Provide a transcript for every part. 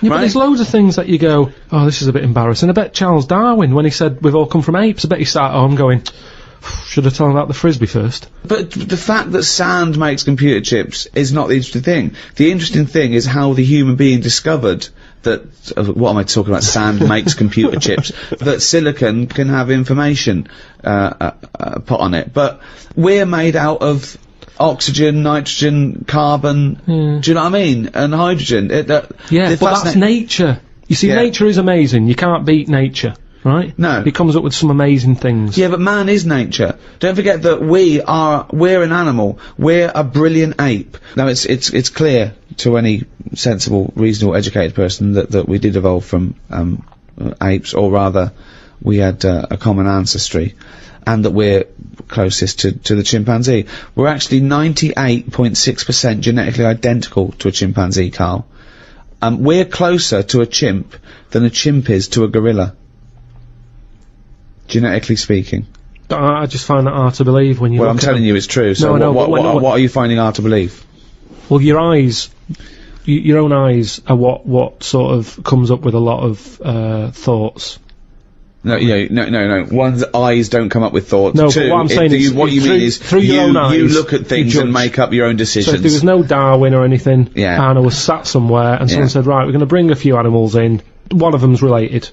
Yeah, but there's loads of things that you go, oh, this is a bit embarrassing. I bet Charles Darwin, when he said we've all come from apes, I bet he sat at home going, should I tell him about the frisbee first? But the fact that sand makes computer chips is not the interesting thing. The interesting thing is how the human being discovered that, what am I talking about, sand makes computer chips, that silicon can have information put on it. But we're made out of oxygen, nitrogen, carbon, do you know what I mean? And hydrogen. But that's nature. You see, nature is amazing. You can't beat nature. Right? No. He comes up with some amazing things. Yeah, but man is nature. Don't forget that we're an animal. We're a brilliant ape. Now, it's clear to any sensible, reasonable, educated person that we did evolve from, apes, or rather, we had, a common ancestry, and that we're closest to the chimpanzee. We're actually 98.6% genetically identical to a chimpanzee, Carl. We're closer to a chimp than a chimp is to a gorilla. Genetically speaking. I just find that hard to believe when you I'm telling you it's true, so what are you finding hard to believe? Well, your eyes, your own eyes are what sort of comes up with a lot of, thoughts. No, one's eyes don't come up with thoughts. No, Two, but what I'm saying is, what you mean is, through your own eyes, you look at things and make up your own decisions. So if there was no Darwin or anything, and I was sat somewhere and someone said, right, we're gonna bring a few animals in, one of them's related.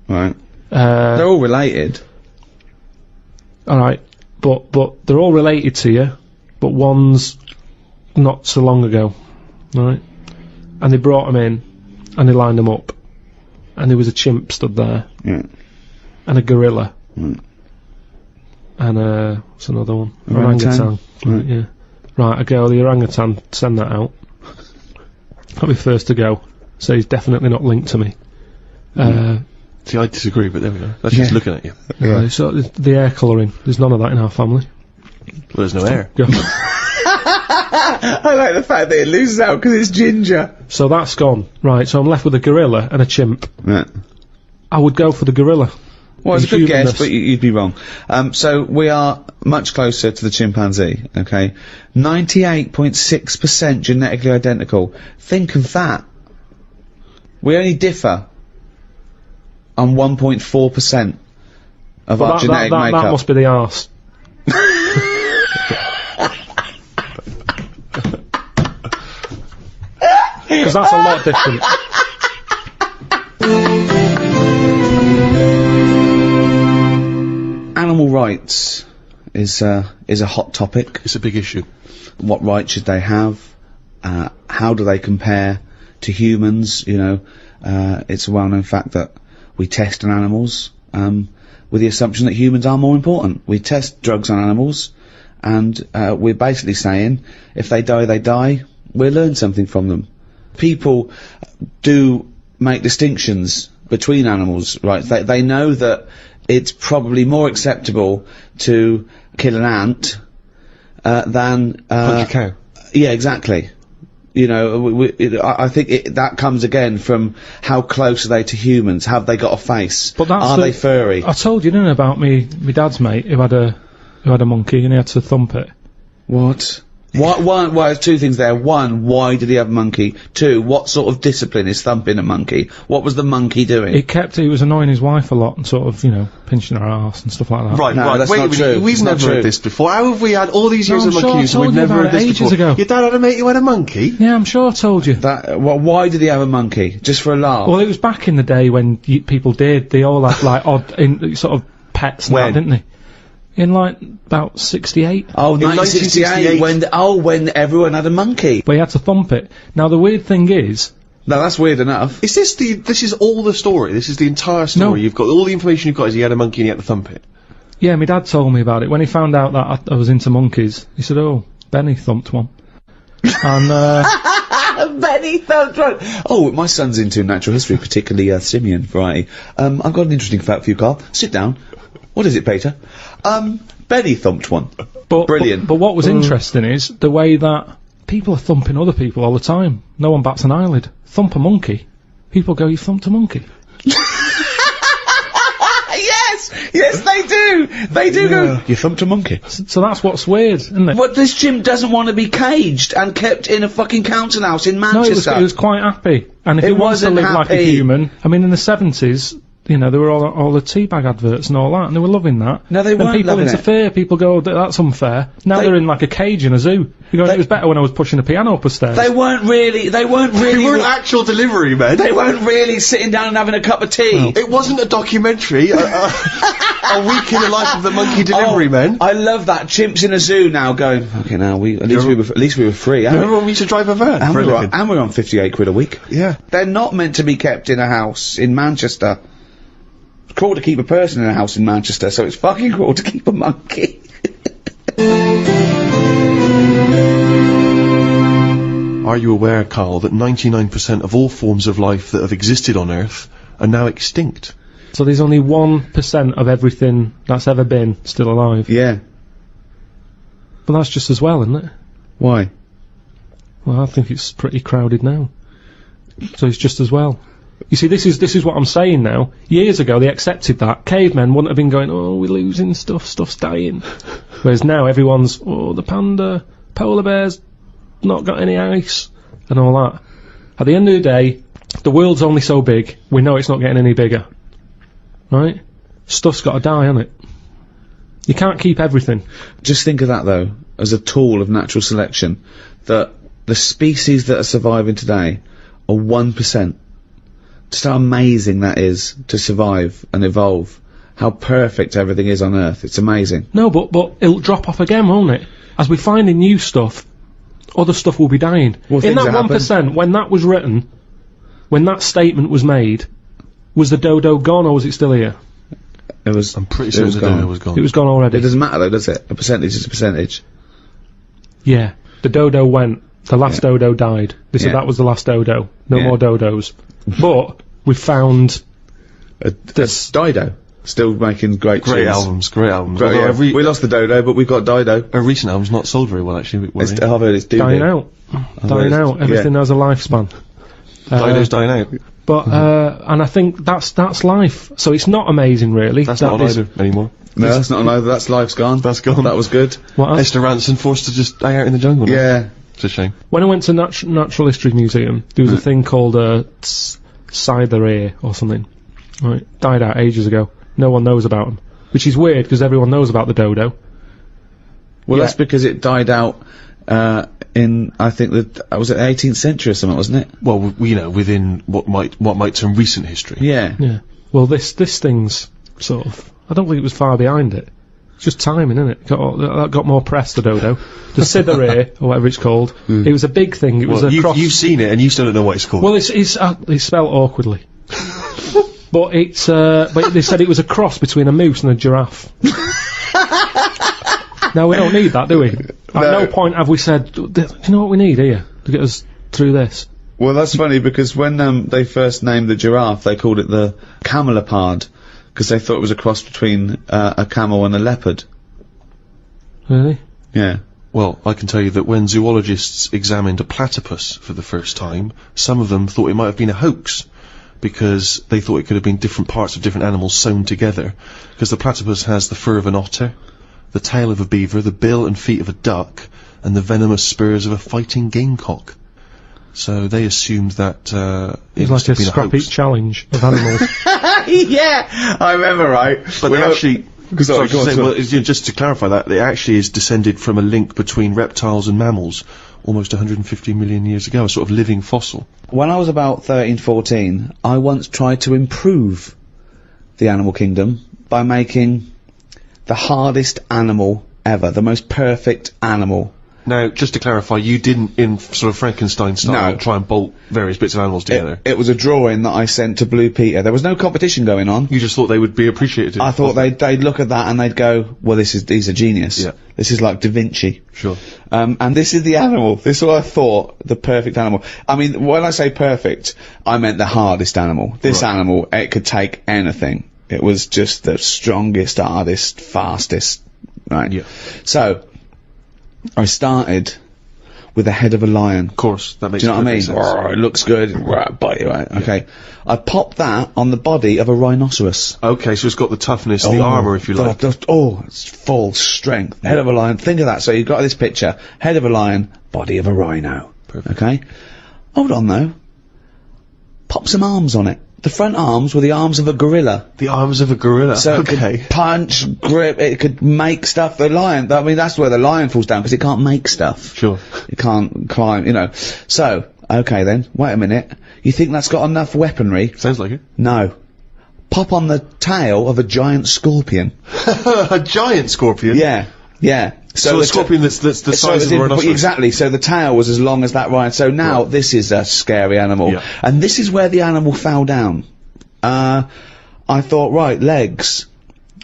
Right. They're all related. Alright, but they're all related to you, but one's not so long ago, right? And they brought them in, and they lined them up, and there was a chimp stood there, and a gorilla, and what's another one? Orangutan. Right, yeah. Right, I go, the orangutan, send that out. I'll be first to go, so he's definitely not linked to me. See, I disagree, but there we go. That's just looking at you. Yeah. So the hair colouring, there's none of that in our family. Well, there's no hair. I like the fact that it loses out because it's ginger. So that's gone. Right, so I'm left with a gorilla and a chimp. Yeah. I would go for the gorilla. Well, it's a good guess, but you'd be wrong. So we are much closer to the chimpanzee, okay? 98.6% genetically identical. Think of that. We only differ on 1.4% of our genetic makeup. That must be the arse. Because that's a lot different. Animal rights is a hot topic. It's a big issue. What rights should they have? How do they compare to humans? You know, it's a well-known fact that we test on animals, with the assumption that humans are more important. We test drugs on animals, and we're basically saying, if they die, they die. We'll learn something from them. People do make distinctions between animals, right? They know that it's probably more acceptable to kill an ant, than... punch a cow. Yeah, exactly. You know, I think that comes again from how close are they to humans? Have they got a face? But that's are they furry? I told you, didn't I, about me dad's mate who had a monkey and he had to thump it. What? Why, there's two things there. One, why did he have a monkey? Two, what sort of discipline is thumping a monkey? What was the monkey doing? He was annoying his wife a lot and sort of, you know, pinching her arse and stuff like that. Right, no, that's wait not a minute, true. we've never heard this before. How have we had all these years of monkeys and we've never heard this ages before? Ago. Your dad had a mate who had a monkey? Yeah, I'm sure I told you. Well, why did he have a monkey? Just for a laugh? Well, it was back in the day when people did. They all had, like, odd, sort of pets and that, didn't they? In, like, about 68. Oh, 1968, when everyone had a monkey. But he had to thump it. Now, the weird thing is... No, that's weird enough. Is this is all the story? This is the entire story? No. You've got, all the information you've got is he had a monkey and he had to thump it? Yeah, my dad told me about it. When he found out that I was into monkeys, he said, oh, Benny thumped one. And, Benny thumped one! Oh, my son's into natural history, particularly, simian variety. I've got an interesting fact for you, Carl. Sit down. What is it, Peter? Benny thumped one. Brilliant. But what was interesting is the way that people are thumping other people all the time. No one bats an eyelid. Thump a monkey. People go, you thumped a monkey. Yes! Yes, they do. They do go. You thumped a monkey. So that's what's weird, isn't it? But this chimp doesn't want to be caged and kept in a fucking council house in No, Manchester. it was quite happy. And if It it wants to wasn't live like a happy. human, I mean, in the 70s, you know, there were all the teabag adverts and all that, and they were loving that. No, they Then weren't people loving it. interfere, people go, that's unfair. Now They- they're in like a cage in a zoo. You go, it was better when I was pushing a piano up the stairs. They weren't really. They weren't actual delivery men. They weren't really sitting down and having a cup of tea. It wasn't a documentary. A week in the life of the monkey delivery men. I love that. Chimps in a zoo now going. Fucking hell, at least we were free. Remember when we used to drive a van? And for a we're, living? and we're on 58 quid a week. Yeah. They're not meant to be kept in a house in Manchester. It's cruel to keep a person in a house in Manchester, so it's fucking cruel to keep a monkey. Are you aware, Carl, that 99% of all forms of life that have existed on Earth are now extinct? So there's only 1% of everything that's ever been still alive. Yeah. But that's just as well, isn't it? Why? Well, I think it's pretty crowded now. So it's just as well. You see, this is what I'm saying now. Years ago, they accepted that. Cavemen wouldn't have been going, oh, we're losing stuff's dying. Whereas now, everyone's, oh, the panda, polar bears, not got any ice, and all that. At the end of the day, the world's only so big, we know it's not getting any bigger. Right? Stuff's got to die, hasn't it? You can't keep everything. Just think of that, though, as a tool of natural selection, that the species that are surviving today are 1%. Just how amazing that is to survive and evolve. How perfect everything is on Earth. It's amazing. No, but it'll drop off again, won't it? As we find in new stuff, other stuff will be dying. Well, in things that that happen. 1%, when that was written, when that statement was made, was the dodo gone or was it still here? It was. I'm pretty it certain was the gone. dodo was gone. It was gone It already. doesn't matter though, does it? A percentage is a percentage. Yeah. The dodo went. The last Yeah. dodo died. They said Yeah. that was the last dodo. No Yeah. more dodos. But we found this. Dido. Still making great Great tunes. albums, great albums. Great, Although yeah. We lost the dodo, but we've got Dido. a recent album's not sold very well, actually. I've heard it's Dying out. Dying out. Everything has a lifespan. Dido's dying out. But and I think that's life. So it's not amazing, really. That's that not this- on either anymore. No, that's not either. That's life's gone. That's gone. That was good. What else? Esther Ranson forced to just hang out in the jungle. now. Yeah. It's a shame. When I went to Natural History Museum, there was a thing called Cytherea or something. Right, died out ages ago. No one knows about them, which is weird because everyone knows about the dodo. Well, Yeah. that's because it died out in, I think, was it the 18th century or something, wasn't it? Well, you know, within what might term recent history. Yeah. Yeah. Well, this thing's sort of. I don't think it was far behind it. It's just timing, isn't it? That got more press, the dodo. The Cytherea, or whatever it's called. It was a big thing. It was Well, a cross. you've seen it and you still don't know what it's called. Well, it's spelled awkwardly. But it's but they said it was a cross between a moose and a giraffe. Now we don't need that, do we? At no point have we said, do you know what we need here to get us through this? Well, that's funny because when they first named the giraffe, they called it the camelopard because they thought it was a cross between a camel and a leopard. Really? Yeah. Well, I can tell you that when zoologists examined a platypus for the first time, some of them thought it might have been a hoax, because they thought it could have been different parts of different animals sewn together, because the platypus has the fur of an otter, the tail of a beaver, the bill and feet of a duck, and the venomous spurs of a fighting gamecock. So they assumed that It was must like a have been a scrap hoax. eat challenge of animals. Yeah, I remember, right? But they actually... Sorry, go on, say, go on. well, just to clarify that, it actually is descended from a link between reptiles and mammals almost 150 million years ago, a sort of living fossil. When I was about 13, 14, I once tried to improve the animal kingdom by making the hardest animal ever, the most perfect animal. Now, just to clarify, you didn't, in sort of Frankenstein style, No. try and bolt various bits of animals together. It was a drawing that I sent to Blue Peter. There was no competition going on. You just thought they would be appreciated. I thought they'd look at that and they'd go, well, he's a genius. Yeah. This is like Da Vinci. Sure. And this is the animal. This is what I thought, the perfect animal. I mean, when I say perfect, I meant the hardest animal. This Right. animal, it could take anything. It was just the strongest, hardest, fastest. Right? Yeah. So, I started with the head of a lion. Of course, that makes Do you know what I mean? sense. It looks good. Bite you, right? Okay. I popped that on the body of a rhinoceros. Okay, so it's got the toughness, the armour, if you like. It's full strength. Head of a lion. Think of that. So you've got this picture. Head of a lion, body of a rhino. Perfect. Okay? Hold on, though. Pop some arms on it. The front arms were the arms of a gorilla. The arms of a gorilla. So it could punch, grip, it could make stuff. The lion, I mean, that's where the lion falls down, because it can't make stuff. Sure. It can't climb, you know. So, okay then, wait a minute. You think that's got enough weaponry? Sounds like it. No. Pop on the tail of a giant scorpion. A giant scorpion? Yeah, yeah. So a scorpion that's the size of a rhinoceros. Exactly, so the tail was as long as that rhino. So now this is a scary animal. Yeah. And this is where the animal fell down. I thought, right, legs.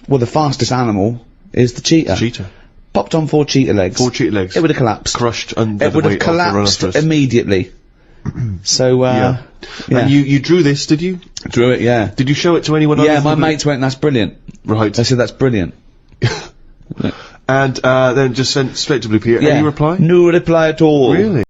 Well, the fastest animal is the cheetah. Cheetah. Popped on 4 cheetah legs. 4 cheetah legs. It would have collapsed. Crushed under It the would have weight of the collapsed rhinoceros. immediately. So, Yeah. yeah. And you drew this, did you? Drew it, yeah. Did you show it to anyone? Yeah, other my than- mates went, that's brilliant. Right. They said, that's brilliant. And then just sent straight to Blue Peter. Yeah. Any reply? No reply at all. Really?